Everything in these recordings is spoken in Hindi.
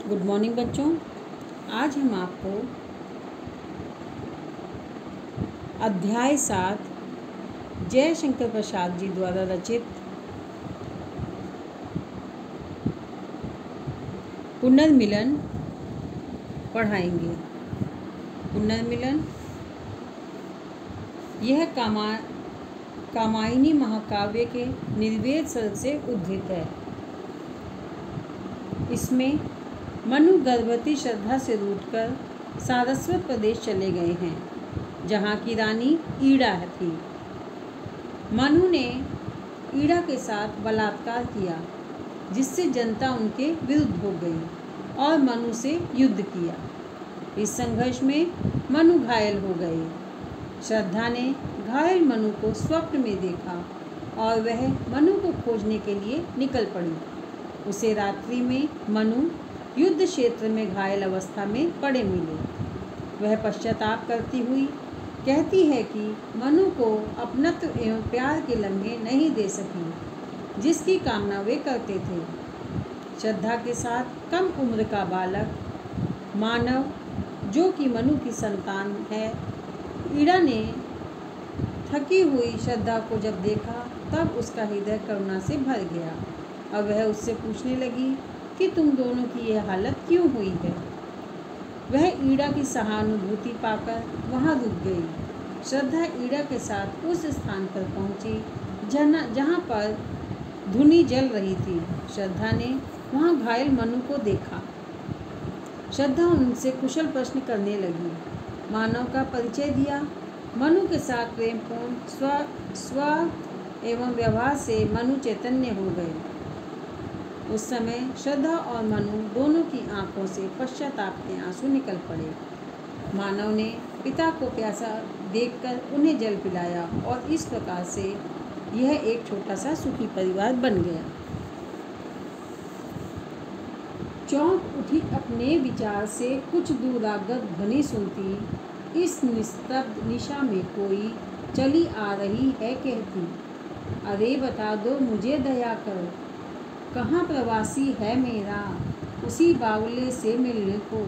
गुड मॉर्निंग बच्चों। आज हम आपको अध्याय 7 जयशंकर प्रसाद जी द्वारा रचित पुनर्मिलन पढ़ाएंगे। पुनर्मिलन यह कामायनी महाकाव्य के निर्वेद सर्ग से उद्धृत है। इसमें मनु गर्भवती श्रद्धा से रूठकर सारस्वत प्रदेश चले गए हैं, जहाँ की रानी ईड़ा थी। मनु ने ईड़ा के साथ बलात्कार किया, जिससे जनता उनके विरुद्ध हो गई और मनु से युद्ध किया। इस संघर्ष में मनु घायल हो गए। श्रद्धा ने घायल मनु को स्वप्न में देखा और वह मनु को खोजने के लिए निकल पड़ी। उसे रात्रि में मनु युद्ध क्षेत्र में घायल अवस्था में पड़े मिले। वह पश्चाताप करती हुई कहती है कि मनु को अपनत्व एवं प्यार के लम्हे नहीं दे सकी, जिसकी कामना वे करते थे। श्रद्धा के साथ कम उम्र का बालक मानव, जो कि मनु की संतान है, ईड़ा ने थकी हुई श्रद्धा को जब देखा तब उसका हृदय करुणा से भर गया और वह उससे पूछने लगी कि तुम दोनों की यह हालत क्यों हुई है। वह ईड़ा की सहानुभूति पाकर वहाँ रुक गई। श्रद्धा ईड़ा के साथ उस स्थान पर पहुँची जहाँ पर धुनी जल रही थी। श्रद्धा ने वहाँ घायल मनु को देखा। श्रद्धा उनसे कुशल प्रश्न करने लगी, मानव का परिचय दिया। मनु के साथ प्रेमपूर्ण स्व एवं व्यवहार से मनु चैतन्य हो गए। उस समय श्रद्धा और मनु दोनों की आंखों से पश्चाताप के आंसू निकल पड़े। मानव ने पिता को प्यासा देखकर उन्हें जल पिलाया और इस प्रकार से यह एक छोटा सा सुखी परिवार बन गया। चौंक उठी अपने विचार से कुछ दूरागत ध्वनि सुनती। इस निस्तब्ध निशा में कोई चली आ रही है कहती, अरे बता दो मुझे दया कर, कहाँ प्रवासी है मेरा, उसी बावले से मिलने को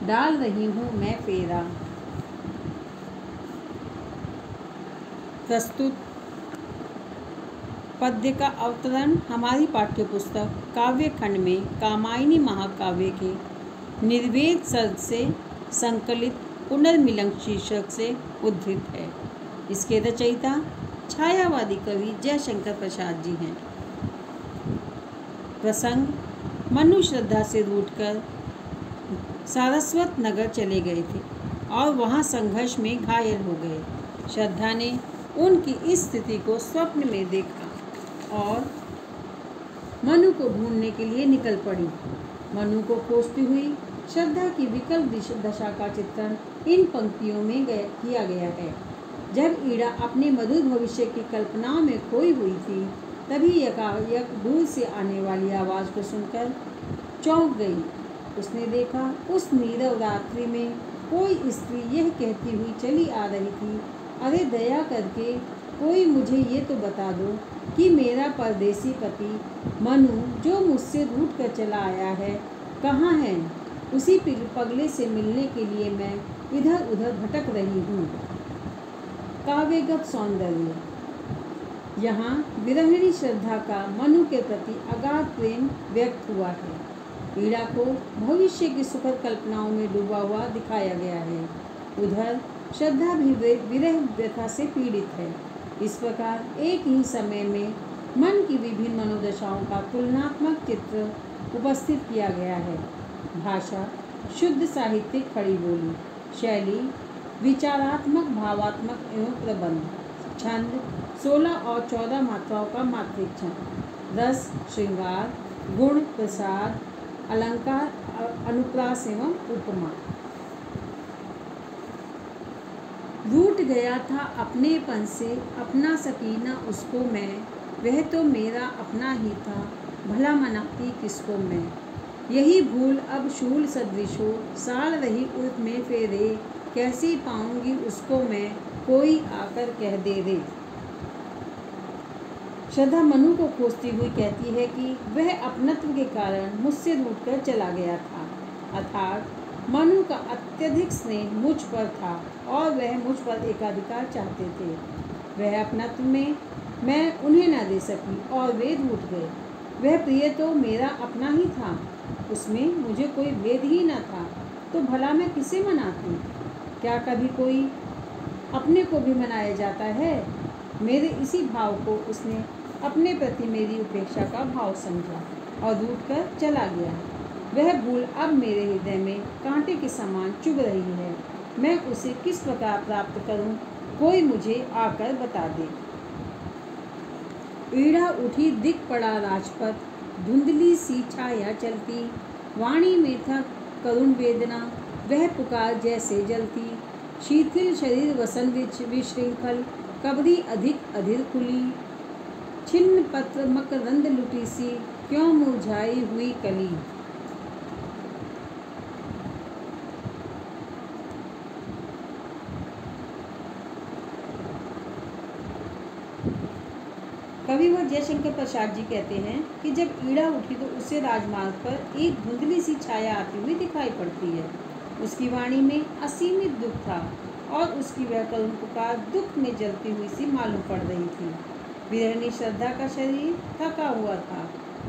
डाल रही हूँ मैं फेरा। प्रस्तुत पद्य का अवतरण हमारी पाठ्यपुस्तक काव्य खंड में कामायनी महाकाव्य के निर्वेद सर्ग से संकलित पुनर्मिलन शीर्षक से उद्धृत है। इसके रचयिता छायावादी कवि जयशंकर प्रसाद जी हैं। प्रसंग, मनु श्रद्धा से रूठकर सारस्वत नगर चले गए थे और वहाँ संघर्ष में घायल हो गए। श्रद्धा ने उनकी इस स्थिति को स्वप्न में देखा और मनु को ढूंढने के लिए निकल पड़ी। मनु को खोजती हुई श्रद्धा की विकल दशा का चित्रण इन पंक्तियों में किया गया है। जब ईड़ा अपने मधुर भविष्य की कल्पनाओं में खोई हुई थी, तभी यकायक दूर से आने वाली आवाज़ को सुनकर चौंक गई। उसने देखा उस नीरव रात्रि में कोई स्त्री यह कहती हुई चली आ रही थी, अरे दया करके कोई मुझे ये तो बता दो कि मेरा परदेसी पति मनु, जो मुझसे रूठ कर चला आया है, कहाँ है। उसी पगले से मिलने के लिए मैं इधर उधर भटक रही हूँ। काव्यगत सौंदर्य। यहाँ विरहिणी श्रद्धा का मनु के प्रति अगाध प्रेम व्यक्त हुआ है। ईड़ा को भविष्य की सुखद कल्पनाओं में डूबा हुआ दिखाया गया है। उधर श्रद्धा भी विरह व्यथा से पीड़ित है। इस प्रकार एक ही समय में मन की विभिन्न मनोदशाओं का तुलनात्मक चित्र उपस्थित किया गया है। भाषा शुद्ध साहित्यिक खड़ी बोली, शैली विचारात्मक भावात्मक एवं प्रबंध, छंद 16 और 14 मात्राओं का मात्रिक छंद, रस श्रृंगार, गुण प्रसाद, अलंकार, अनुप्रास एवं उपमा। रूठ गया था अपनेपन से अपना सकीना उसको मैं, वह तो मेरा अपना ही था, भला मनाती किसको मैं। यही भूल अब शूल सदृश हो, साल रही उर्फ में फेरे, कैसी पाऊंगी उसको मैं, कोई आकर कह दे रे। श्रद्धा मनु को खोजती हुई कहती है कि वह अपनत्व के कारण मुझसे रूठकर चला गया था, अर्थात मनु का अत्यधिक स्नेह मुझ पर था और वह मुझ पर एकाधिकार चाहते थे। वह अपनत्व में मैं उन्हें न दे सकी और वे रूठ गए। वह प्रिय तो मेरा अपना ही था, उसमें मुझे कोई भेद ही न था, तो भला मैं किसे मनाती? क्या कभी कोई अपने को भी मनाया जाता है? मेरे इसी भाव को उसने अपने प्रति मेरी उपेक्षा का भाव समझा और रूठकर चला गया। वह भूल अब मेरे हृदय में कांटे के समान चुभ रही है। मैं उसे किस प्रकार प्राप्त करूं? कोई मुझे आकर बता दे। ईड़ा उठी, दिख पड़ा राजपथ, धुंधली सी छाया चलती, वाणी में था करुण वेदना, वह पुकार जैसे जलती। शिथिल शरीर वसन विशृंखल, कबरी अधिक अधीर खुली, छिन्न पत्र मकरंद लुटी सी, क्यों मुरझाई हुई कली। कविवर जयशंकर प्रसाद जी कहते हैं कि जब ईड़ा उठी तो उससे राजमार्ग पर एक धुंधली सी छाया आती हुई दिखाई पड़ती है। उसकी वाणी में असीमित दुख था और उसकी वह करुण पुकार दुख में जलती हुई सी मालूम पड़ रही थी। विरहनी श्रद्धा का शरीर थका हुआ था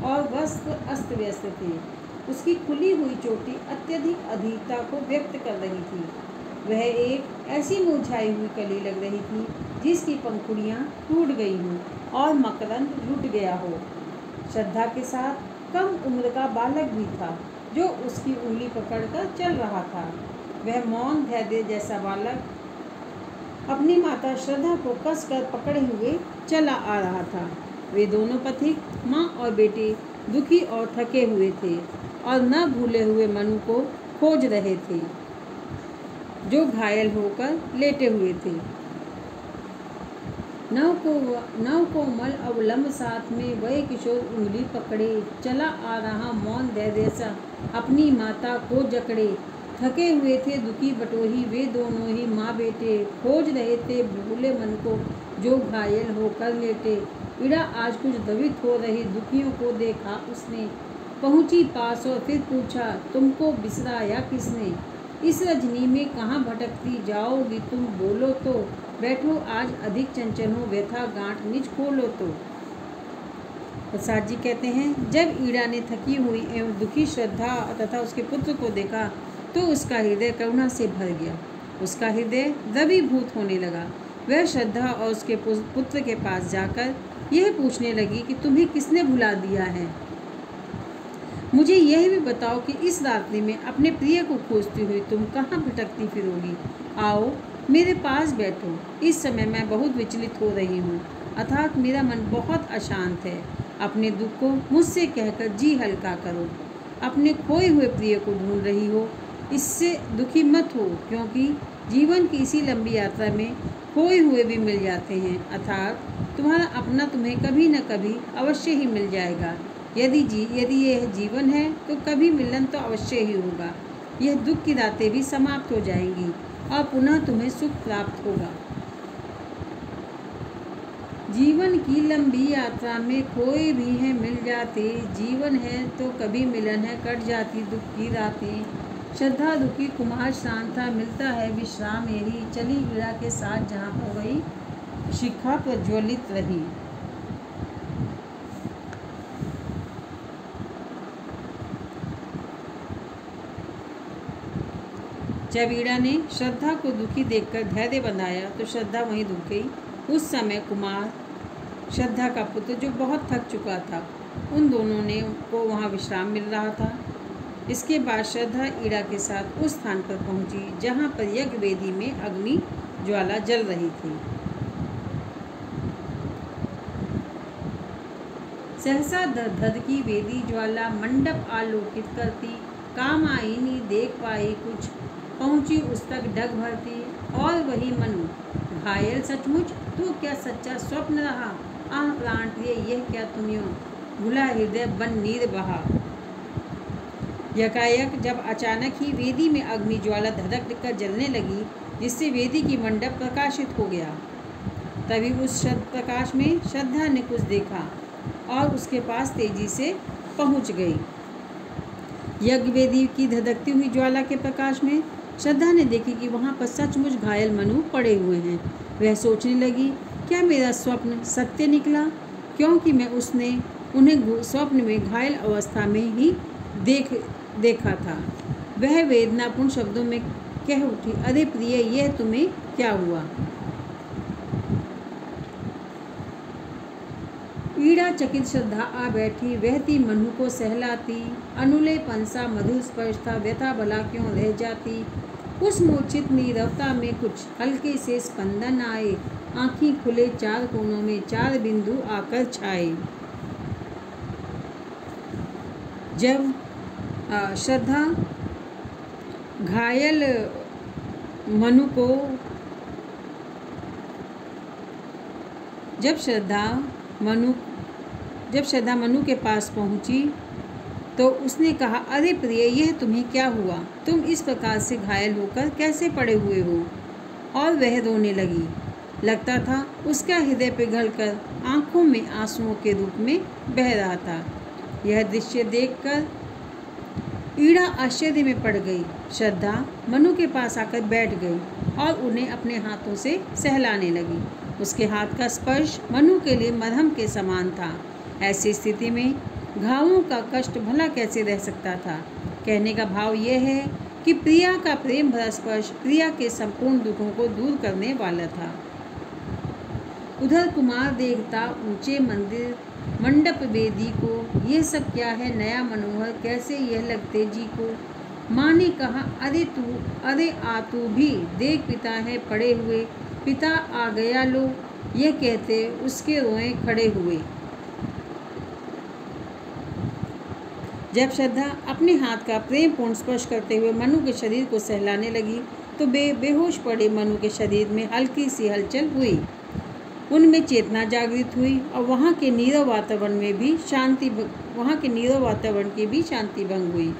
और वस्त्र अस्त व्यस्त थे। उसकी खुली हुई चोटी अत्यधिक अधीरता को व्यक्त कर रही थी। वह एक ऐसी मुरझाई हुई कली लग रही थी जिसकी पंखुड़ियाँ टूट गई हों और मकरंद लुट गया हो। श्रद्धा के साथ कम उम्र का बालक भी था जो उसकी उंगली पकड़कर चल रहा था। वह मौन धैर्य जैसा बालक अपनी माता श्रद्धा को कसकर पकड़े हुए चला आ रहा था। वे दोनों पथिक माँ और बेटे दुखी और थके हुए थे और न भूले हुए मनु को खोज रहे थे जो घायल होकर लेटे हुए थे। नव कोमल अवलंब साथ में वह किशोर उंगली पकड़े चला आ रहा मौन धैर्य सा अपनी माता को जकड़े। थके हुए थे दुखी बटोही वे दोनों ही माँ बेटे, खोज रहे थे भूले मन को जो घायल होकर लेटे। ईड़ा आज कुछ द्रवित हो रही दुखियों को देखा उसने, पहुँची पास और फिर पूछा, तुमको बिसराया किसने? इस रजनी में कहाँ भटकती जाओगी तुम? बोलो तो, बैठो आज अधिक चंचल हो, व्यथा गांठ निज खोलो तो। प्रसाद जी कहते हैं, जब ईड़ा ने थकी हुई एवं दुखी श्रद्धा तथा उसके पुत्र को देखा तो उसका हृदय करुणा से भर गया। उसका हृदय द्रवीभूत होने लगा। वह श्रद्धा और उसके पुत्र के पास जाकर यह पूछने लगी कि तुम्हें किसने भुला दिया है? मुझे यह भी बताओ कि इस रात्रि में अपने प्रिय को खोजती हुई तुम कहाँ भटकती फिरोगी? आओ मेरे पास बैठो। इस समय मैं बहुत विचलित हो रही हूँ, अर्थात मेरा मन बहुत अशांत है। अपने दुख को मुझसे कहकर जी हल्का करो। अपने खोए हुए प्रिय को ढूंढ रही हो, इससे दुखी मत हो, क्योंकि जीवन की इसी लंबी यात्रा में खोए हुए भी मिल जाते हैं, अर्थात तुम्हारा अपना तुम्हें कभी न कभी अवश्य ही मिल जाएगा। यदि यह जीवन है तो कभी मिलन तो अवश्य ही होगा। यह दुख की रातें भी समाप्त हो जाएंगी और पुनः तुम्हें सुख प्राप्त होगा। जीवन की लंबी यात्रा में खोए भी हैं मिल जाते, जीवन है तो कभी मिलन है कट जाती दुख की रातें। श्रद्धा दुखी कुमार शांत था, मिलता है विश्राम यही, चली ईड़ा के साथ जहाँ पर गई शिखा प्रज्वलित रही। जब ईड़ा ने श्रद्धा को दुखी देखकर धैर्य बंधाया तो श्रद्धा वहीं रुक गई। उस समय कुमार श्रद्धा का पुत्र जो बहुत थक चुका था, उन दोनों ने को वहाँ विश्राम मिल रहा था। इसके बाद श्रद्धा ईड़ा के साथ उस स्थान पर पहुँची जहाँ पर यज्ञ वेदी में अग्नि ज्वाला जल रही थी। सहसा धधकी वेदी ज्वाला मंडप आलोकित करती, कामायनी देख पाई कुछ, पहुँची उस तक डग भरती। और वही मनु, घायल सचमुच तो क्या सच्चा स्वप्न रहा? आह प्राण प्रिय यह क्या तुमियो, भुला हृदय बन नीर बहा। यकायक जब अचानक ही वेदी में अग्नि ज्वाला धधक कर जलने लगी, जिससे वेदी की मंडप प्रकाशित हो गया। तभी उस प्रकाश में श्रद्धा ने कुछ देखा और उसके पास तेजी से पहुंच गई। यज्ञ वेदी की धधकती हुई ज्वाला के प्रकाश में श्रद्धा ने देखी कि वहाँ पर सचमुच घायल मनु पड़े हुए हैं। वह सोचने लगी, क्या मेरा स्वप्न सत्य निकला? क्योंकि मैं उन्हें स्वप्न में घायल अवस्था में ही देखा था। वह वेदनापूर्ण शब्दों में कह उठी, अरे प्रिय, यह तुम्हें क्या हुआ? पीड़ा चकित श्रद्धा आ बैठी। वह थी मनु को सहलाती, अनुलेपन सा मधुर स्पर्श था, व्यथा भला क्यों रह जाती। उस मूर्छित नीरवता में कुछ हल्के से स्पंदन आए। आँखें खुले, चार कोनों में चार बिंदु आकर छाए। जब श्रद्धा मनु के पास पहुंची तो उसने कहा, अरे प्रिय, यह तुम्हें क्या हुआ? तुम इस प्रकार से घायल होकर कैसे पड़े हुए हो? और वह रोने लगी। लगता था उसका हृदय पिघलकर आंखों में आंसुओं के रूप में बह रहा था। यह दृश्य देखकर ईड़ा आश्चर्य में पड़ गई। श्रद्धा मनु के पास आकर बैठ गई और उन्हें अपने हाथों से सहलाने लगी। उसके हाथ का स्पर्श मनु के लिए मरहम के समान था। ऐसी स्थिति में घावों का कष्ट भला कैसे रह सकता था? कहने का भाव यह है कि प्रिया का प्रेम भरा स्पर्श प्रिया के संपूर्ण दुखों को दूर करने वाला था। उधर कुमार देखता ऊंचे मंदिर मंडप वेदी को, यह सब क्या है नया मनोहर, कैसे यह लगते जी को। माँ ने कहा, अरे आ तू भी देख, पिता है पड़े हुए। पिता आ गया लो, यह कहते उसके रोए खड़े हुए। जब श्रद्धा अपने हाथ का प्रेमपूर्ण स्पर्श करते हुए मनु के शरीर को सहलाने लगी तो बेहोश पड़े मनु के शरीर में हल्की सी हलचल हुई। उनमें चेतना जागृत हुई और वहाँ के नीरव वातावरण की भी शांति भंग हुई।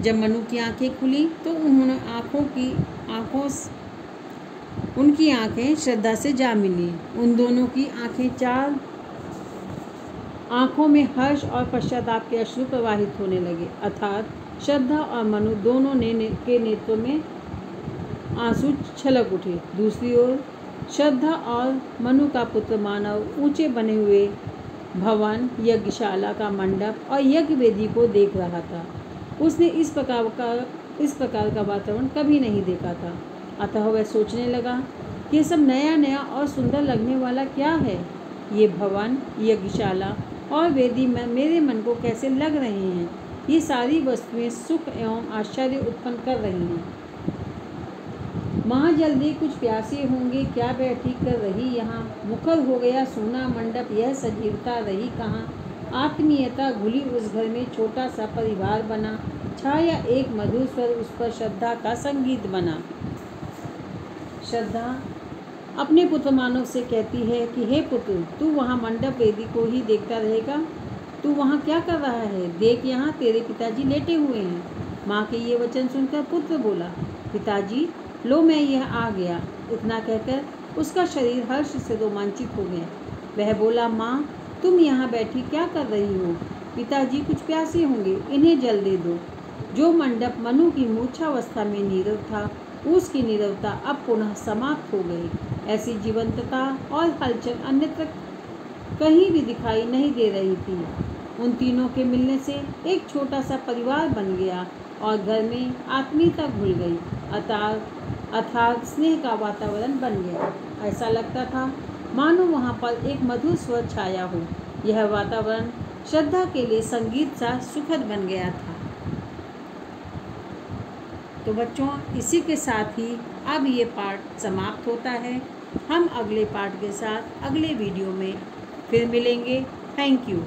जब मनु की आंखें खुली तो उनकी आंखें श्रद्धा से जा मिली। उन दोनों की आंखों में हर्ष और पश्चाताप के अश्रु प्रवाहित होने लगे। अर्थात श्रद्धा और मनु दोनों के नेत्रों में आंसू छलक उठे। दूसरी ओर श्रद्धा और मनु का पुत्र मानव ऊंचे बने हुए भवन, यज्ञशाला का मंडप और यज्ञ वेदी को देख रहा था। उसने इस प्रकार का वातावरण कभी नहीं देखा था। अतः वह सोचने लगा कि ये सब नया नया और सुंदर लगने वाला क्या है। ये भवन, यज्ञशाला और वेदी में मेरे मन को कैसे लग रहे हैं। ये सारी वस्तुएं सुख एवं आश्चर्य उत्पन्न कर रही हैं। माँ जल्दी कुछ प्यासे होंगे, क्या बैठी कर रही यहाँ। मुखर हो गया सोना मंडप, यह सजीवता रही कहाँ। आत्मीयता घुली उस घर में, छोटा सा परिवार बना। छाया एक मधुर स्वर, उस पर श्रद्धा का संगीत बना। श्रद्धा अपने पुत्र मानव से कहती है कि हे पुत्र, तू वहाँ मंडप वेदी को ही देखता रहेगा? तू वहाँ क्या कर रहा है? देख, यहाँ तेरे पिताजी लेटे हुए हैं। माँ के ये वचन सुनकर पुत्र बोला, पिताजी, लो मैं यह आ गया। इतना कहकर उसका शरीर हर्ष से रोमांचित हो गया। वह बोला, माँ, तुम यहाँ बैठी क्या कर रही हो? पिताजी कुछ प्यासे होंगे, इन्हें जल दे दो। जो मंडप मनु की मूर्छावस्था में नीरव था, उसकी नीरवता अब पुनः समाप्त हो गई। ऐसी जीवंतता और हलचल अन्यत्र कहीं भी दिखाई नहीं दे रही थी। उन तीनों के मिलने से एक छोटा सा परिवार बन गया और घर में आत्मीयता घुल गई। अर्थात स्नेह का वातावरण बन गया। ऐसा लगता था मानो वहाँ पर एक मधुर स्वर छाया हो। यह वातावरण श्रद्धा के लिए संगीत सा सुखद बन गया था। तो बच्चों, इसी के साथ ही अब ये पाठ समाप्त होता है। हम अगले पाठ के साथ अगले वीडियो में फिर मिलेंगे। Thank you.